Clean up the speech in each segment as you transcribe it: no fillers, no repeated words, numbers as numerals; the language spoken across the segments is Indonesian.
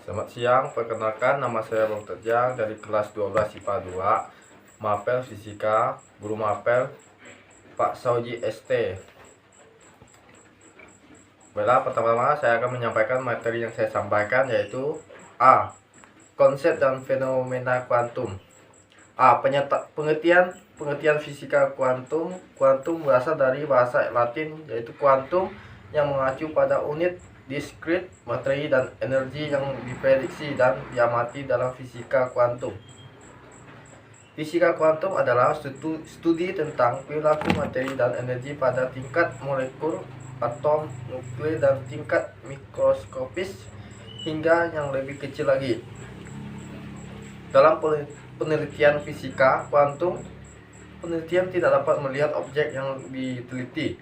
Selamat siang, perkenalkan nama saya Bang Terjang dari kelas 12 IPA 2 Mapel Fisika, Guru Mapel Pak Sauji ST. Baiklah, pertama-tama saya akan menyampaikan materi yang saya sampaikan, yaitu A. Konsep dan fenomena kuantum. A. Pengertian fisika kuantum. Kuantum berasal dari bahasa Latin, yaitu kuantum, yang mengacu pada unit diskrit materi dan energi yang diprediksi dan diamati dalam fisika kuantum. Fisika kuantum adalah studi tentang perilaku materi dan energi pada tingkat molekul, atom, nuklir, dan tingkat mikroskopis hingga yang lebih kecil lagi. Dalam penelitian fisika kuantum, penelitian tidak dapat melihat objek yang diteliti.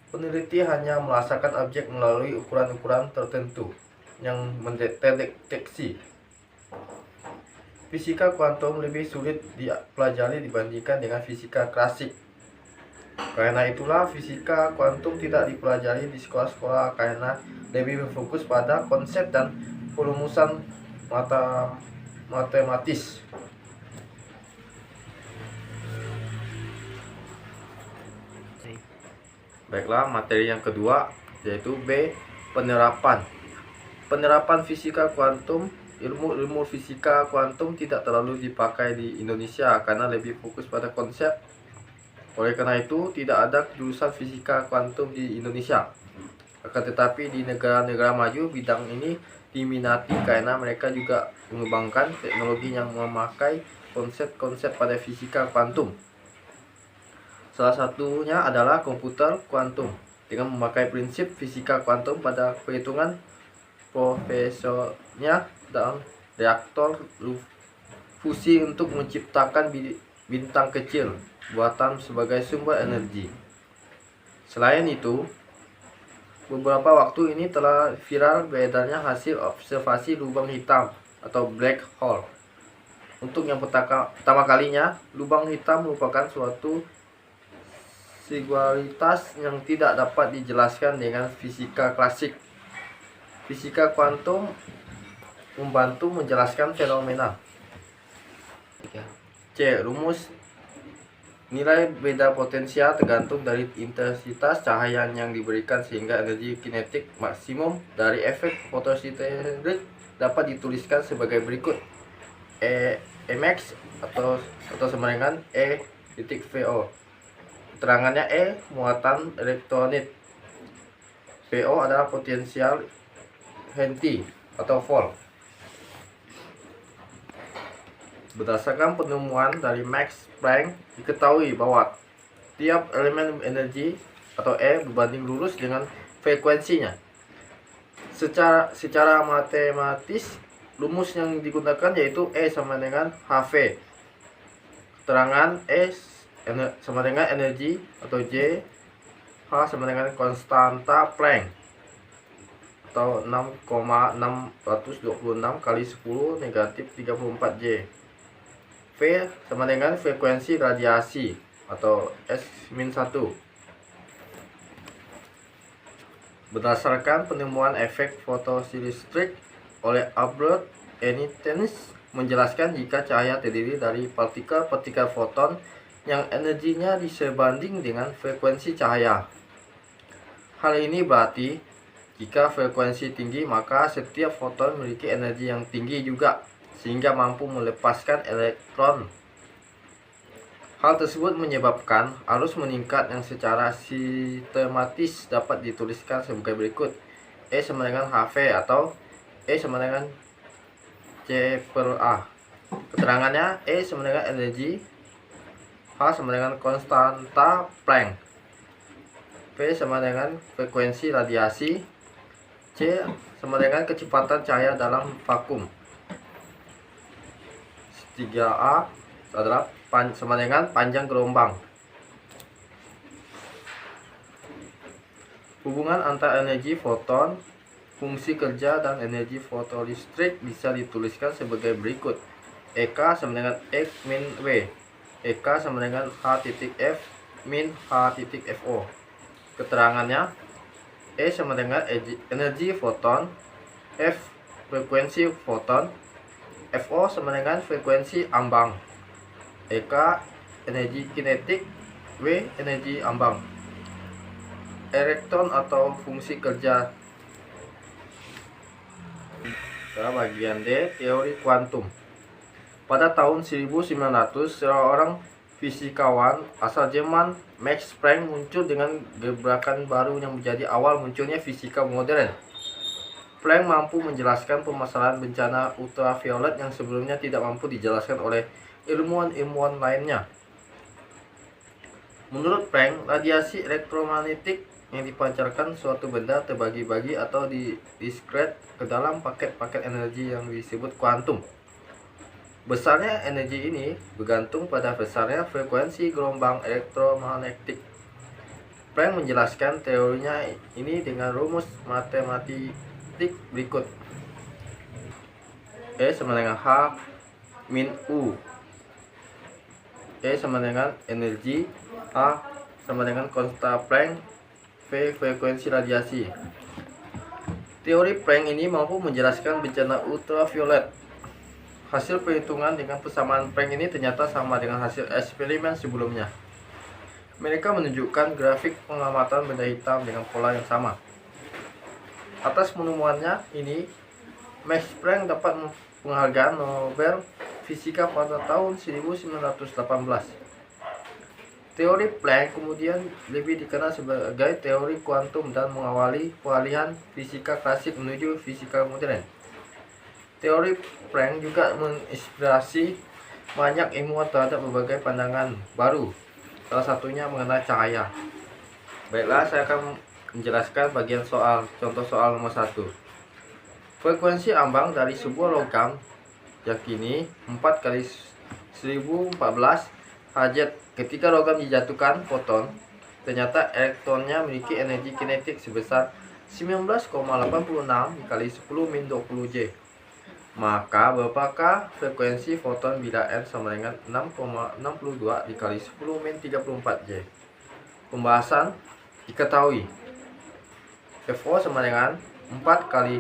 Peneliti hanya merasakan objek melalui ukuran-ukuran tertentu yang mendeteksi. Fisika kuantum lebih sulit dipelajari dibandingkan dengan fisika klasik. Karena itulah fisika kuantum tidak dipelajari di sekolah-sekolah, karena lebih berfokus pada konsep dan perumusan matematis. Baiklah, materi yang kedua yaitu B. Penerapan. Penerapan fisika kuantum. Ilmu fisika kuantum tidak terlalu dipakai di Indonesia karena lebih fokus pada konsep. Oleh karena itu, tidak ada jurusan fisika kuantum di Indonesia. Akan tetapi di negara-negara maju, bidang ini diminati karena mereka juga mengembangkan teknologi yang memakai konsep-konsep pada fisika kuantum. Salah satunya adalah komputer kuantum, dengan memakai prinsip fisika kuantum pada perhitungan profesornya dan reaktor fusi untuk menciptakan bintang kecil buatan sebagai sumber energi. Selain itu, beberapa waktu ini telah viral beredarnya hasil observasi lubang hitam atau black hole. Untuk yang pertama kalinya, lubang hitam merupakan suatu singularitas yang tidak dapat dijelaskan dengan fisika klasik. Fisika kuantum membantu menjelaskan fenomena. C. Rumus nilai beda potensial tergantung dari intensitas cahaya yang diberikan, sehingga energi kinetik maksimum dari efek fotosintesis dapat dituliskan sebagai berikut. Mx atau sama dengan E.VO. Keterangannya E. Muatan elektronik. VO adalah potensial Henry atau volt. Berdasarkan penemuan dari Max Planck, diketahui bahwa tiap elemen energi atau E berbanding lurus dengan frekuensinya. Secara matematis, rumus yang digunakan yaitu E sama dengan HV. Keterangan E sama dengan energi atau J, H sama dengan konstanta Planck atau 6,626 kali 10 negatif 34 J. V sama dengan frekuensi radiasi atau S-1. Berdasarkan penemuan efek fotosintesis oleh Albert Einstein, menjelaskan jika cahaya terdiri dari partikel-partikel foton yang energinya sebanding dengan frekuensi cahaya. Hal ini berarti jika frekuensi tinggi, maka setiap foton memiliki energi yang tinggi juga, sehingga mampu melepaskan elektron. Hal tersebut menyebabkan arus meningkat yang secara sistematis dapat dituliskan sebagai berikut. E sama dengan HV atau E sama dengan C/A. Keterangannya E sama dengan energi, H sama dengan konstanta Planck, P sama dengan frekuensi radiasi, C sama dengan kecepatan cahaya dalam vakum. 3A adalah sama dengan panjang gelombang. Hubungan antara energi foton, fungsi kerja, dan energi fotolistrik bisa dituliskan sebagai berikut. EK sama dengan X min W. EK sama dengan H.F min H.FO. Keterangannya E sama dengan energi foton, F frekuensi foton, FO sama dengan frekuensi ambang, EK energi kinetik, W energi ambang. Elektron atau fungsi kerja. Bagian D, teori kuantum. Pada tahun 1900, seorang fisikawan asal Jerman, Max Planck, muncul dengan gebrakan baru yang menjadi awal munculnya fisika modern. Planck mampu menjelaskan permasalahan bencana ultraviolet yang sebelumnya tidak mampu dijelaskan oleh ilmuwan-ilmuwan lainnya. Menurut Planck, radiasi elektromagnetik yang dipancarkan suatu benda terbagi-bagi atau diskret ke dalam paket-paket energi yang disebut kuantum. Besarnya energi ini bergantung pada besarnya frekuensi gelombang elektromagnetik. Planck menjelaskan teorinya ini dengan rumus matematik berikut. E sama dengan H min U. E sama dengan energi, A sama dengan konsta Planck, V frekuensi radiasi. Teori Planck ini mampu menjelaskan bencana ultraviolet. Hasil perhitungan dengan persamaan Planck ini ternyata sama dengan hasil eksperimen sebelumnya. Mereka menunjukkan grafik pengamatan benda hitam dengan pola yang sama. Atas penemuannya ini, Max Planck dapat penghargaan Nobel Fisika pada tahun 1918. Teori Planck kemudian lebih dikenal sebagai teori kuantum dan mengawali peralihan fisika klasik menuju fisika modern. Teori Planck juga menginspirasi banyak ilmuwan terhadap berbagai pandangan baru, salah satunya mengenai cahaya. Baiklah, saya akan menjelaskan bagian contoh soal nomor 1. Frekuensi ambang dari sebuah logam yakini 4 kali 1014 Hz. Ketika logam dijatuhkan foton, ternyata elektronnya memiliki energi kinetik sebesar 19,86 dikali 10⁻20 J. Maka berapakah frekuensi foton bila N sama dengan 6,62 dikali 10⁻34 J? Pembahasan diketahui. FO sama dengan 4 kali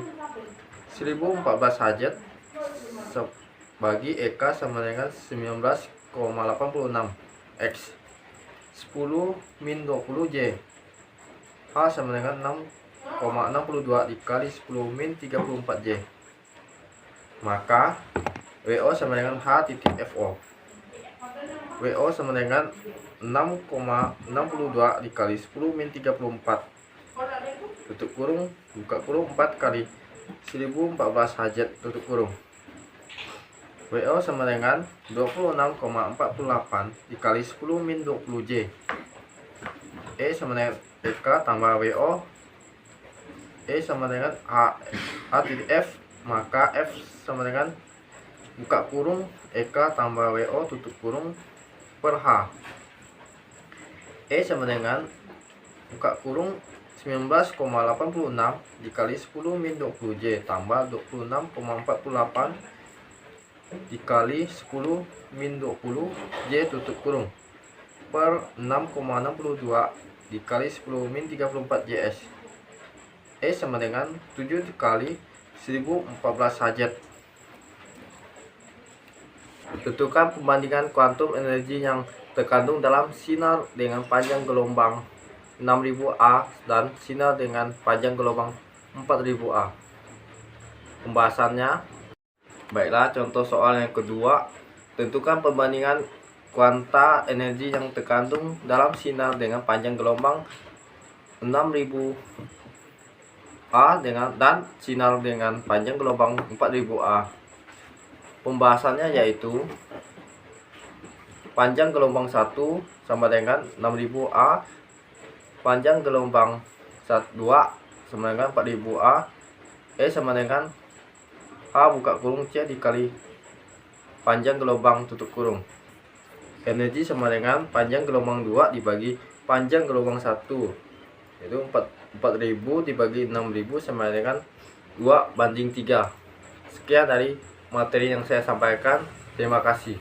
1014 Hz bagi EK sama dengan 19,86 X 10⁻20 J. H sama dengan 6,62 dikali 10⁻34 J. Maka WO sama dengan H titik FO. WO sama dengan 6,62 dikali 10⁻34 tutup kurung buka kurung 4 kali 1014 Hz tutup kurung. WO sama dengan 26,48 dikali 10⁻20 J. E sama dengan EK tambah WO. E sama dengan A titik F. Maka F sama dengan buka kurung EK tambah WO tutup kurung per H. E sama dengan buka kurung 19,86 dikali 10⁻20 J tambah 26,48 dikali 10⁻20 J tutup kurung per 6,62 dikali 10⁻34 JS. E sama dengan 7 dikali 1014 Hz. Tentukan perbandingan kuantum energi yang terkandung dalam sinar dengan panjang gelombang 6000 A dan sinar dengan panjang gelombang 4000 A. Pembahasannya. Baiklah, contoh soal yang kedua. Tentukan perbandingan kuanta energi yang terkandung dalam sinar dengan panjang gelombang 6000 A dan sinar dengan panjang gelombang 4000 A. Pembahasannya yaitu panjang gelombang 1 sama dengan 6000 A, panjang gelombang 2 sama dengan 4000 A, E sama dengan H buka kurung C dikali panjang gelombang tutup kurung. Energi sama dengan panjang gelombang 2 dibagi panjang gelombang 1, yaitu 4000 dibagi 6000 sama dengan 2/3. Sekian dari materi yang saya sampaikan. Terima kasih.